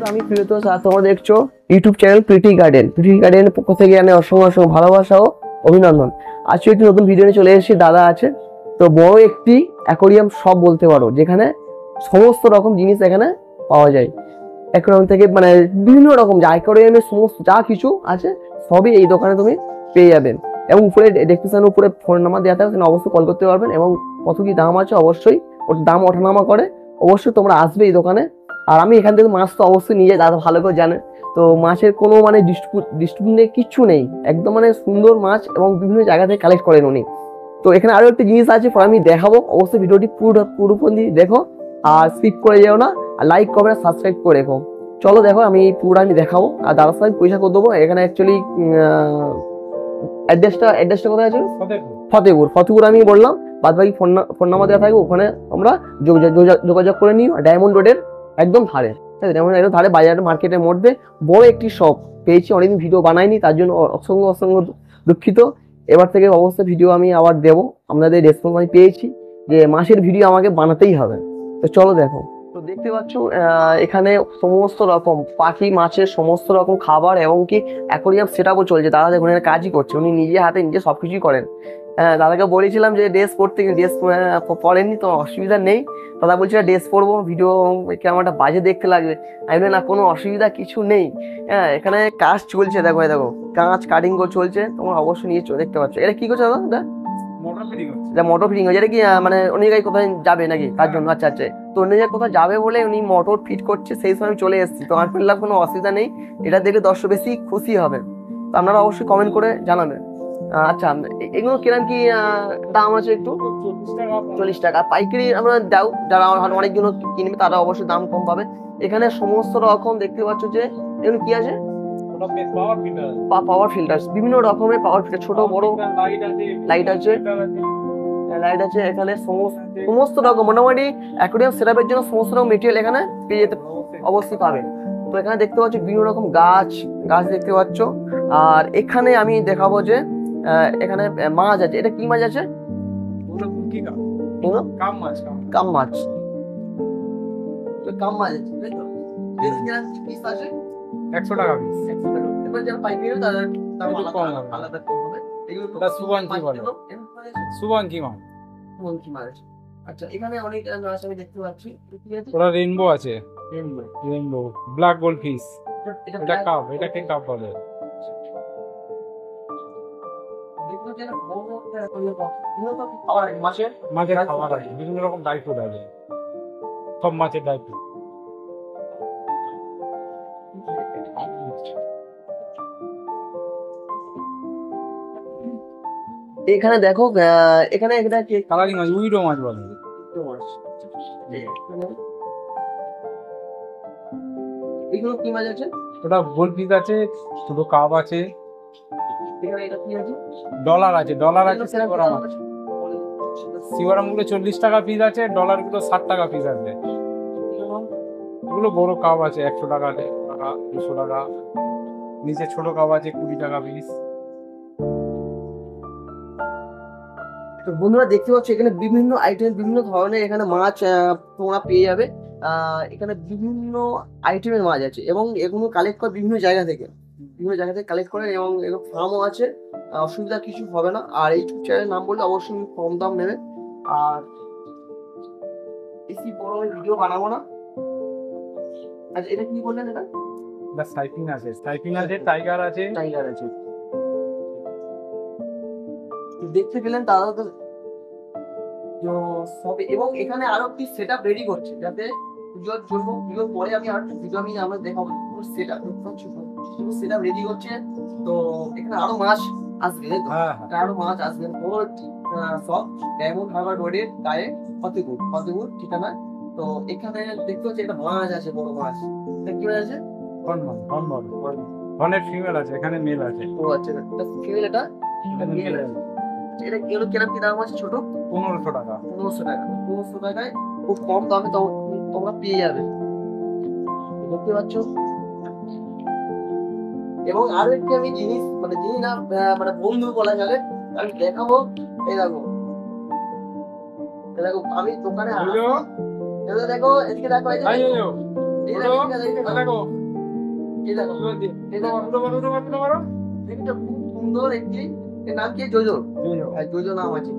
আমি প্রিয়তোষ, আর তোমরা দেখছো YouTube channel pretty garden. Pretty গার্ডেনের পক্ষ থেকে আমি অসংখ্য ভালোবাসা ও অভিনন্দন। আজকে একটি নতুন ভিডিও নিয়ে চলে এসেছি। দাদা আছে তো বড় একটি অ্যাকোরিয়াম সব বলতে পারো, যেখানে সমস্ত রকম জিনিস এখানে পাওয়া যায়। অ্যাকোরিয়াম থেকে মানে বিভিন্ন রকম যা অ্যাকোরিয়ামের সমস্ত যা কিছু আছে সবই এই দোকানে তুমি পেয়ে যাবেন। এবং উপরে ডেসক্রিপশনের উপরে ফোন নাম্বার দেওয়া থাকে, অবশ্যই কল করতে পারবেন। এবং কত কি দাম আছে অবশ্যই ওর দাম ওঠানামা করে, অবশ্যই তোমরা আসবে এই দোকানে। আর আমি এখান থেকে মাছ তো অবশ্যই নিয়ে যাই, দাদা ভালো করে জানে। তো মাছের কোনো মানে ডিস্ট্রিবিউট কিচ্ছু নেই, একদম মানে সুন্দর মাছ এবং বিভিন্ন জায়গা থেকে কালেক্ট করেন উনি। তো এখানে আরো একটা জিনিস আছে, পরে আমি দেখাবো। অবশ্যই ভিডিওটি পুরোপুরি দেখো আর স্কিপ করে যেও না, আর লাইক কমেন্ট সাবস্ক্রাইব করে রেখো। চলো দেখো, আমি পুরো আমি দেখাবো আর দাদার সাথে পয়সা করে দেবো। এখানে অ্যাকচুয়ালি অ্যাড্রেসটা কোথায় আছে? ফতেপুর আমি বললাম, বাদ বাকি ফোন নাম্বার দেওয়া থাকবে, ওখানে আমরা যোগাযোগ করে নিই। ডায়মন্ড রোডের একদম ধারে, ডায়মন্ড রোডের ধারে বাজার মার্কেটের মধ্যে বড় একটি শপ পেয়েছি। অনেকদিন ভিডিও বানাইনি, তার জন্য অসংখ্য দুঃখিত। এবার থেকে অবশ্যই ভিডিও আমি আবার দেবো। আপনাদের রেসপন্স আমি পেয়েছি যে মাসের ভিডিও আমাকে বানাতেই হবে। তো চলো দেখো। তো দেখতে পাচ্ছ এখানে সমস্ত রকম পাখি মাছের সমস্ত রকম খাবার এবং কি অ্যাকোরিয়াম সেট আপও চলছে। দাদা দেখুন এখানে কাজই করছে, উনি নিজে হাতে নিজে সবকিছুই করেন। হ্যাঁ, দাদাকে বলেছিলাম যে ড্রেস পরতে, ড্রেস পরেননি তো অসুবিধা নেই। দাদা বলছিল ড্রেস পরবো, ভিডিও কেমন একটা বাজে দেখতে লাগবে। আমি বলি না, কোনো অসুবিধা কিছু নেই। হ্যাঁ, এখানে কাজ চলছে, দেখো দেখো কাঁচ কাটিং চলছে, তোমরা অবশ্যই নিয়ে দেখতে পাচ্ছ। এটা কি করছে দাদা? মোটর ফিটিং হচ্ছে। এটা কি মানে অন্য জায়গায় কোথায় যাবে নাকি তার জন্য? আচ্ছা আচ্ছা, তো অন্য জায়গায় কোথাও যাবে বলে উনি মোটর ফিট করছে, সেই সময় আমি চলে এসেছি। তো আমার বললাম কোনো অসুবিধা নেই, এটা দেখে দর্শক বেশি খুশি হবে। তো আপনারা অবশ্যই কমেন্ট করে জানাবেন। আচ্ছা, এগুলো কিরকম কি দাম আছে? একটু 40 টাকা পাইকারি আমরা দাও, যারা অনেকগুলো কিনবে তারা অবশ্যই দাম কম পাবে। এখানে সমস্ত রকম দেখতে পাচ্ছ যে এগুলো কি আছে, পাওয়ার ফিল্টার, বিভিন্ন রকমের পাওয়ার ফিল্টার, ছোট বড় লাইট আছে, এখানে সমস্ত রকম মোটামুটি অ্যাকোরিয়াম সেটআপের জন্য সমস্ত রকম মেটেরিয়াল এখানে পেয়ে যেতে অবশ্যই পাবে। তো এখানে দেখতে পাচ্ছ বিভিন্ন রকম গাছ দেখতে পাচ্ছ। আর এখানে আমি দেখাবো যে এখানে মাছ আছে। এটা কি মাছ আছে? কাম মাছ আছে। 100 টাকা পিস। এবার যারা পাইকারি তাদের দাম আলাদা কম হবে। এটা সুবাঙ্কি মাছ। আচ্ছা, এখানে অনেক মাছ আমি দেখতে পাচ্ছি। ওটা রেইনবো আছে, রেইনবো ব্ল্যাক গোল্ড ফিশ। এটা কাপ, এটাকে কাপ বলে। মাছের খাবার আছে, বিভিন্ন রকম ড্রাই ফ্রুট আছে, সব মাছের ড্রাই ফ্রুট। এখানে দেখো, এখানে এটা কি কালারিং মাছ? উইডো মাছ বলে। এগুলো কি মাছ আছে? ওটা গোল্ড ফিশ আছে, ছোট কাপ আছে। এখানে এটা কি আছে? ডলার আছে, সিওরাম গুলো 40 টাকা পিস আছে, ডলার গুলো 60 টাকা পিস আছে। এগুলো বড় কাপ আছে 100 টাকা, 200 টাকা। নিচে ছোট কাপ আছে 20 টাকা পিস। তো বন্ধুরা দেখতে পাচ্ছ এখানে বিভিন্ন আইটেম, বিভিন্ন ধরনের এখানে মাছ তোমরা পেয়ে যাবে। এখানে বিভিন্ন আইটেমের মাছ আছে এবং এগুলো কালেক্ট করে বিভিন্ন জায়গা থেকে কালেক্ট করে, এবং এগুলো ফার্মও আছে। অসুবিধা কিছু হবে না। আর এই চ্যানেলের নাম বললে অবশ্যই কম দাম নেবে। আর বেশি বড় ভিডিও বানাবো না। আচ্ছা, এটা কি বললেন? এটা সাইপিন আছে, টাইগার আছে। দেখতে পেলেন তারা তো সবে। এবং এখানে আরো একটি সেটআপ রেডি করছে, যাতে পুজোর জন্য, পুজোর পরে আমি আরো ভিডিও আমি আমরা দেখাবো সেটআপ রেডি করছে। তো এখানে আরো মাছ আসবে, আরো মাছ আসবে। বড় সব ডায়মন্ড হারবার রোডের গায়ে ফতেপুর ঠিকানা। তো এখানে দেখতে হচ্ছে একটা মাছ আছে, বড় মাছ। এটা কি মাছ আছে? ধনের ফিমেল আছে, এখানে মেল আছে। ও আচ্ছা, এটা ফিমেল, এটা মেল আছে। এটা এগুলো কিরকম কি দাম আছে? ছোট 1500 টাকা। 1500 টাকায় খুব কম দামে তোমরা পেয়ে যাবে, দেখতে পাচ্ছ। এবং আরো একটি আমি জিনিস মানে জিনিস না মানে বন্ধু বলা গেলে আমি দেখাবো। এই দেখো আমি দোকানে দেখো, এদিকে দেখো, এই দেখো এই দেখো উঠতে পারো। এটা খুব সুন্দর একটি, এর নাম কি? জোজো। হ্যাঁ জোজো নাম আছে।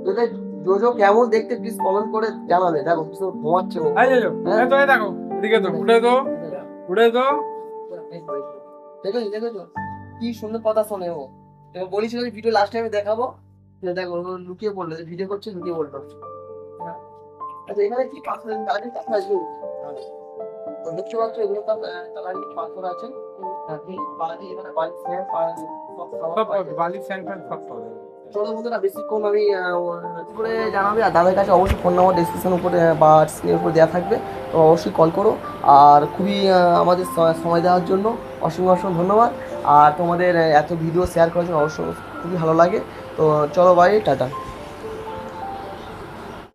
তোদের জোজো কেমন দেখতে প্লিজ কমেন্ট করে জানাবে। দেখো কিছু ঘুমাচ্ছে ও। এই যে এই তো, এই দেখো এদিকে তো উঠে তো, উঠে তো। দেখো দেখো কি সুন্দর কথা শোনে ও। এবং বলেছিল যে ভিডিও লাস্ট টাইমে দেখাবো, দেখো ও লুকিয়ে পড়লো, ভিডিও করছে লুকিয়ে পড়লো। আচ্ছা এখানে কি পাথর কালারিং পাথর আছে? তো দেখতে পাচ্ছ এগুলো সব কালারিং পাথর আছে। বালি এখানে বালি স্যান্ড সব বালি স্যান্ড সব পাবে। চলো বন্ধুরা বেশিক্ষণ আমি করে জানাবে, আর দাদার কাছে অবশ্যই ফোন নাম্বার ডিসক্রিপশন উপরে বা স্ক্রিনের উপরে দেওয়া থাকবে, তো অবশ্যই কল করো। আর খুবই আমাদের সময় দেওয়ার জন্য অসংখ্য ধন্যবাদ। আর তোমাদের এত ভিডিও শেয়ার করার জন্য অবশ্যই খুবই ভালো লাগে। তো চলো বাই, টাটা।